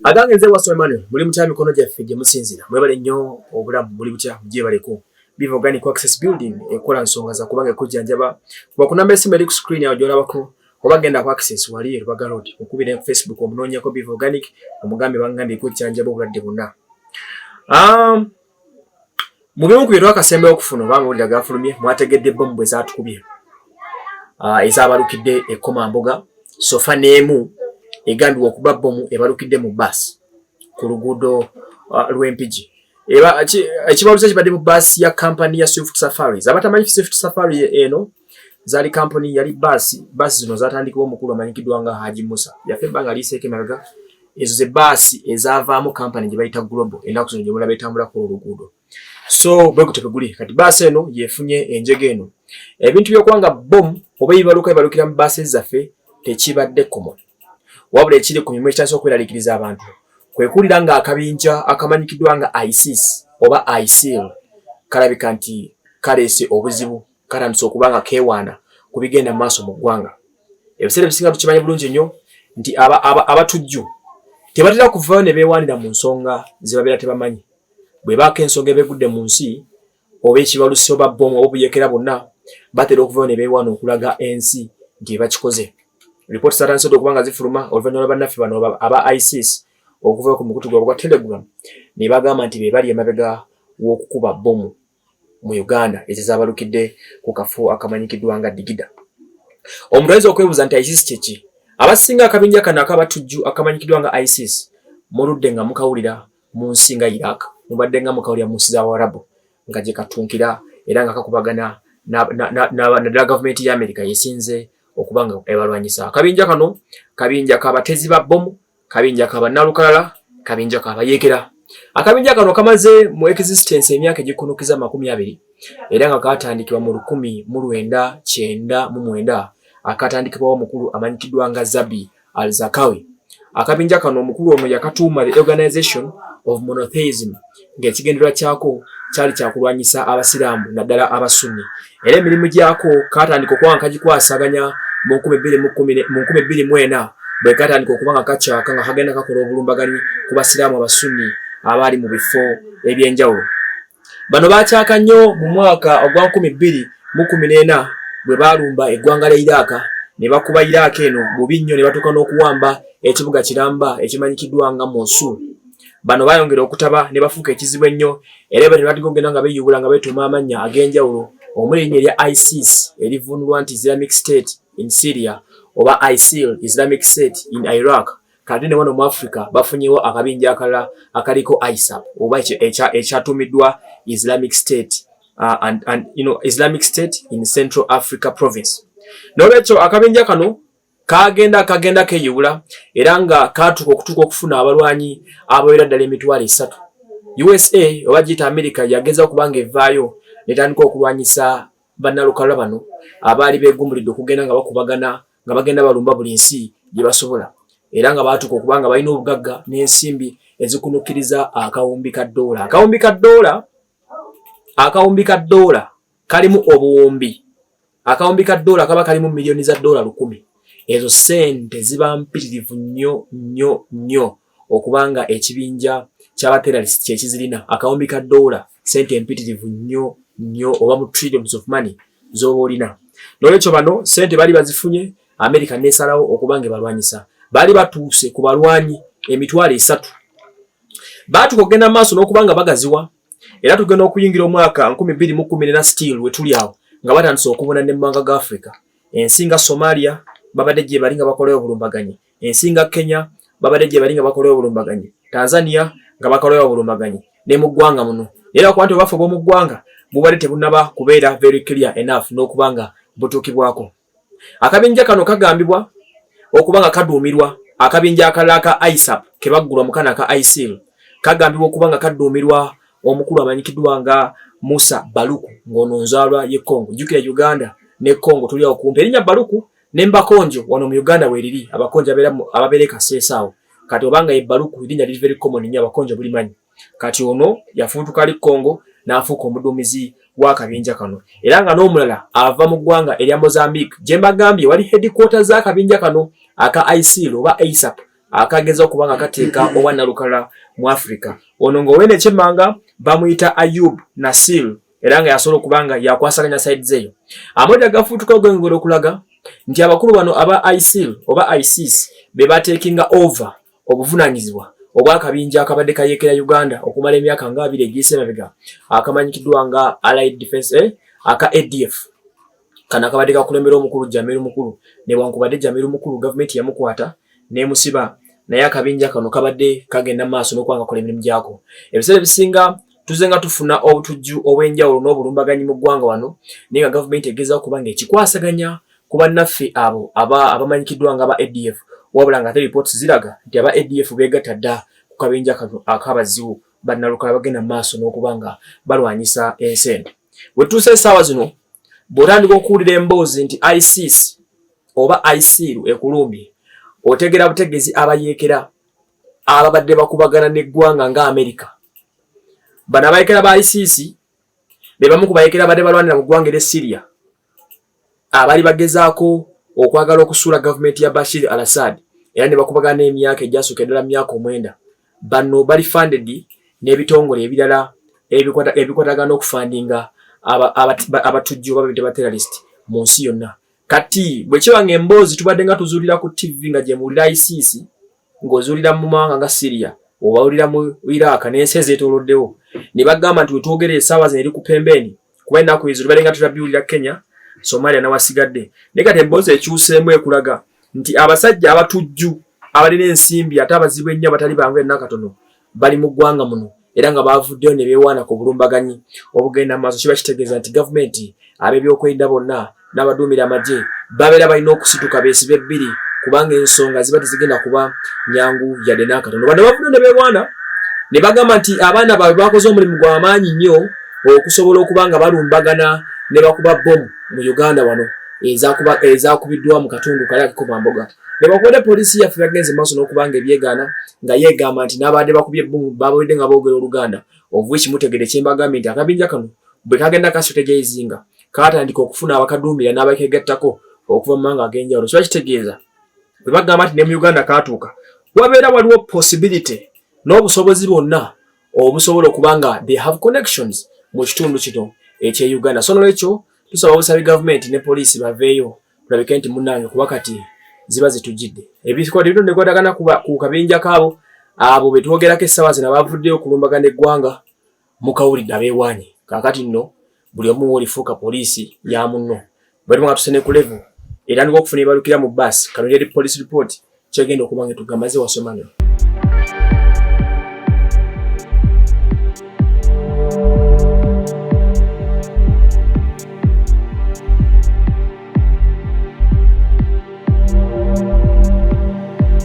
Agange nze wasoma Emmanuel muli mutya mikono gyaffe gye musinzira mwebale nnyo obulamu muli butya gyebaleko Biva Organic Access Building ekola nsonga za kubanga ekujjanjaba kuba ku namba esimu eri ku screen yawe gy'olabako oba genda ku Access wali Lubaga Road okubira Facebook omunoonyako Biva Organic omugambe bangambye ekujjanjaba obulwadde bwonna. Mu bimu ku bye twakasembayo okufuna oba amawulire agafulumye mwategedde bbomu bwe zaatukubye ezaabalukidde e Komamboga sofa n'emu egambibwa okuba bbomu ebalukidde mu bus ku luguudo lw'Empigi. Ekibaluso kibadde mu bus ya company ya Swift Safaris. Abatamanyi Swift Safari eno zali company yali bus zino zatandikibwa omukulu amanyikiddwa nga Haji Musa. Yafe ebbanga liiseeko emabega ezo ze bus ezaavaamu company gye bayita Global ennaku zino gye mulaba etambula ku luguudo. So bwe gutyo guli kati bus eno yeefunye enjega eno. Ebintu by'okuwanga bbomu oba ebalukira mu bus zaffe tekibadde common. Wabula ekiri ku mimwe ekitasobola okweraliikiriza abantu kwe kuwulira nga akabinja akamanyikiddwa nga ISIS oba ISIL kalabika nti kaleese obuzibu katandise okuba nga keewaana ku bigenda mu maaso mu ggwanga. Ebiseera ebisinga tukimanyi bulungi nnyo nti abatujju tebatera kuvaayo ne beewaanira mu nsonga ze babeera tebamanyi. Bwe baako ensonga ebegudde mu nsi oba ekibalusi oba bbomu oba obuyekera bonna batera okuvaayo ne beewaana okulaga ensi nti ebakikoze. Ripooti zatandise okuba nga zifuluma oluvannyuma lwa bannaffe bano aba ISIS okuva ku mukutu gwabwe gwa Telegram ne bagamba nti be bali emabega w'okukuba bbomu mu Uganda ezizaabalukidde ku kafo akamanyikiddwa nga Digida. Omuntu ayinza okwebuuza nti ISIS kyeki? Abasinga akabinja kano akabatujju akamanyikiddwa nga ISIS muludde nga mukawulira mu nsi nga Iraq, mubadde nga mukawulira mu nsi z'Abarabu nga gye katunkira era nga kakubagana na gavumenti ya Amerika yesinze okuba nga ebalwanyisa. Akabinja kano kabinja k'abatezi ba bbomu, kabinja k'abannalukalala, kabinja k'abayeekera. Akabinja kano kamaze mu existence emyaka egikunukiza 20 era nga kaatandikibwa mu 1999 akatandikibwa omukulu amanyikiddwa nga Zabi al-Zarqawi. Akabinja kano omukulu ono yakatuuma the Organization of Monotheism ng'ekigendererwa kyako kyali kyakulwanyisa abasiraamu naddala abasunni. Era emirimu gyako kaatandika okuba nga kagikwasaganya mu 2014 bwe katandika okuba nga kakyaka nga kagenda kakola obulumbaganyi ku basiraamu abasunni abaali mu bifo ebyenjawulo. Bano baakyaka nnyo mu mwaka ogwa 2014 bwe baalumba eggwanga lya Iraq ne bakuba Iraq eno bubi nnyo ne batuuka n'okuwamba ekibuga kiramba ekimanyikiddwa nga Mosul. Bano baayongera okutaba ne bafuuka ekizibu ennyo era bano batandika okugenda nga beeyubula nga beetuuma amannya ag'enjawulo omuli erinnya erya ISIS erivunulwa nti Islamic State in Syria oba ISIL Islamic State in Iraq. Kati ne wano mu Africa bafunyewo akabinja akalala akaliko ISAP oba ekyatumiddwa Islamic State Islamic State in Central Africa Province. N'olwekyo akabinja kano kagenda keeyubula era nga katuuka okufuna abalwanyi abawera ddala emitwalo 3. USA oba giyita America yageza okubanga evaayo netandika okulwanyisa bannalukalala bano abaali beegumbulidde okugenda nga bakubagana nga bagenda balumba buli nsi gye basobola era nga baatuuka okubanga balina obugagga n'ensimbi ezikunukkiriza akawumbi ka ddoola. Akawumbi ka ddoola kalimu obuwumbi. Akawumbi ka ddoola kaba kalimu miliyoni za ddoola 1000. Ezo ssente ziba mpitirivu nnyo okubanga ekibinja ky'abaterrorist kyekizirina. Akawumbi ka ddoola ssente mpitirivu nnyo oba mu trillions of money z'oba olina. N'olwekyo bano ssente baali bazifunye America neesalawo okubanga ebalwanyisa. Baali batuuse ku balwanyi emitwalo 3. Baatuuka okugenda maaso n'okubanga bagaziwa era tugenda okuyingira omwaka 2014 still we tuli awo nga batandise okubona ne mu mawanga ga Africa. Ensi nga Somalia babadde gye bali nga bakolayo obulumbaganyi. Ensi nga Kenya babadde gye bali nga bakolayo obulumbaganyi. Tanzania nga bakolayo obulumbaganyi ne mu ggwanga muno. Era okuba nti obwafu bw'omu ggwanga bubadde tebunaba kubeera very clear enough n'okubanga butuukibwako. Akabinja kano kagambibwa okubanga kaduumirwa akabinja akalala ka ISAP ke baggulwa mu kana ka ISIL kagambibwa okubanga kaduumirwa omukulu amanyikiddwa nga Musa Baluku ng'ono nzaalwa ye Congo. Jjukira Uganda ne Congo tuli awo kumpi. Erinnya Baluku ne Mbakonjo wano mu Uganda weeriri abakonjo ababeera Kaseesaawo. Kati obanga ye Baluku erinnya liri very common nnyo abakonjo bulimanyi. Kati ono yafuutuka ali Congo n'afuuka omuduumizi w'akabinja kano. Era nga n'omulala ava mu ggwanga erya Mozambique gye mbagambye wali headquarters z'akabinja kano aka ISIL oba ISAP akageza okubanga kateeka owanalukala mu Africa. Ono ng'owene kyemmanga bamuyita Ayub Nasir era nga yasobola okubanga yakwasaganya sides eyo. Amawulire agafuutuka ogwengera okulaga nti abakulu bano aba ISIL oba ISIS be batekinga over obuvunaanyizibwa obwakabinja akabadde kayeekera Uganda okumala emyaka nga 2 egiyise emabega akamanyikiddwa nga Allied Defense aka ADF. Kana kabadde kakulembera omukulu Jamiru Mukulu ne wankubadde Jamiru Mukulu government yamukwata nemusiba naye akabinja kano kabadde kagenda maaso n'okwanga kola emirimu gyako. Ebiseera bisinga tuzenga tufuna obutujju obwenjawulo n'obulumbaganyi mu ggwanga wano naye nga government egezaako kubanga ekikwasaganya ku bannaffe abo abamanyikiddwa nga aba ADF wabula nga ate reports ziraga nti aba ADF beegatta dda ku kabinja kano akabazibu bannalukala bagenda maaso n'okubanga balwanyisa ensi eno. We tuuse essaawa zino bw'otandika okuwulira emboozi nti ISIS oba ISIL ekulumbye otegera butegezi abayeekera ababadde bakubagana n'eggwanga nga Amerika. Bano abayeekera ba ISIS be bamu ku bayeekera badde balwanira mu ggwanga erya Syria abali bagezaako okwagala okusuula gavumenti ya Bashir al-Assad era ne bakubagana n'emyaka egyasooka eddala myaka 9. Bano bali funded n'ebitongole ebirala ebikwatagana okufandinga abatujju oba terrorist mu nsi yonna. Kati bwe kiba ng'emboozi tubadde nga tuzuulira ku TV nga gye muwulira ISIS ng'ozuulira mu mawanga nga Syria oba owulira mu Iraq n'ensi ezeetooloddewo ne bagamba nti wetwogera essaawa zino eri ku pembeeni kuba ennaku ezo tubadde nga tulabiwulira Kenya, Somalia n'awasigadde. Naye kati emboozi ekyuseemu ekulaga nti abasajja abatujju abalina ensimbi ate abazibu ennyo abatali bangu ennakatono bali mu ggwanga muno era nga bavuddeyo ne beewaana ku bulumbaganyi obugenda maaso. Kiba kitegeeza nti gavumenti ab'ebyokwerinda bonna n'abaduumira amagye babeera balina okusituka beesibe ebbiri kubanga ensonga ziba tezigenda kuba nyangu yadde n'akatono. Bano bavuddeyo ne beewaana ne bagamba nti abaana baabwe bakoze omulimu gw'amaanyi nnyo okusobola okubanga balumbagana ne bakuba bomu mu Uganda wano ezakubiddwa mu katundu kali ak'Ikomamboga. Ne bakuba poliisi yaffe yagenze maaso n'okubanga ebyegaana nga yeegamba nti n'abadde bakubye bomu babawedde nga boogera Oluganda ovuichi mutegede kyembagambye nti akabinja kano bwe kagenda kasitegeezinga kaatandika okufuna abakaduumira n'abakegattako okuva mu mawanga ag'enjawulo. Kiba kitegeeza bwe bagamba nti ne mu Uganda kaatuuka wabeera waliwo possibility n'obusobozi bwonna obusobola okubanga they have connections mu kitundu kino ekye Uganda. So n'olwekyo tusaba obusabi gavumenti ne poliisi baveeyo tulabike nti munnange kuba kati ziba zitujjidde. Ebikwata bino ne kwatagana ku kabinja kaabo abo be twogerako essaawa zino bavuddeyo okulumbagana eggwanga mukawulidde abeewaanye. Kaakati nno buli omu wolifuuka poliisi ya munno. Bwe nga tusene ku level era ndiko okufuna ebalukira mu bus kano yeri police report kyegenda okubanga tugamba ze wasomano.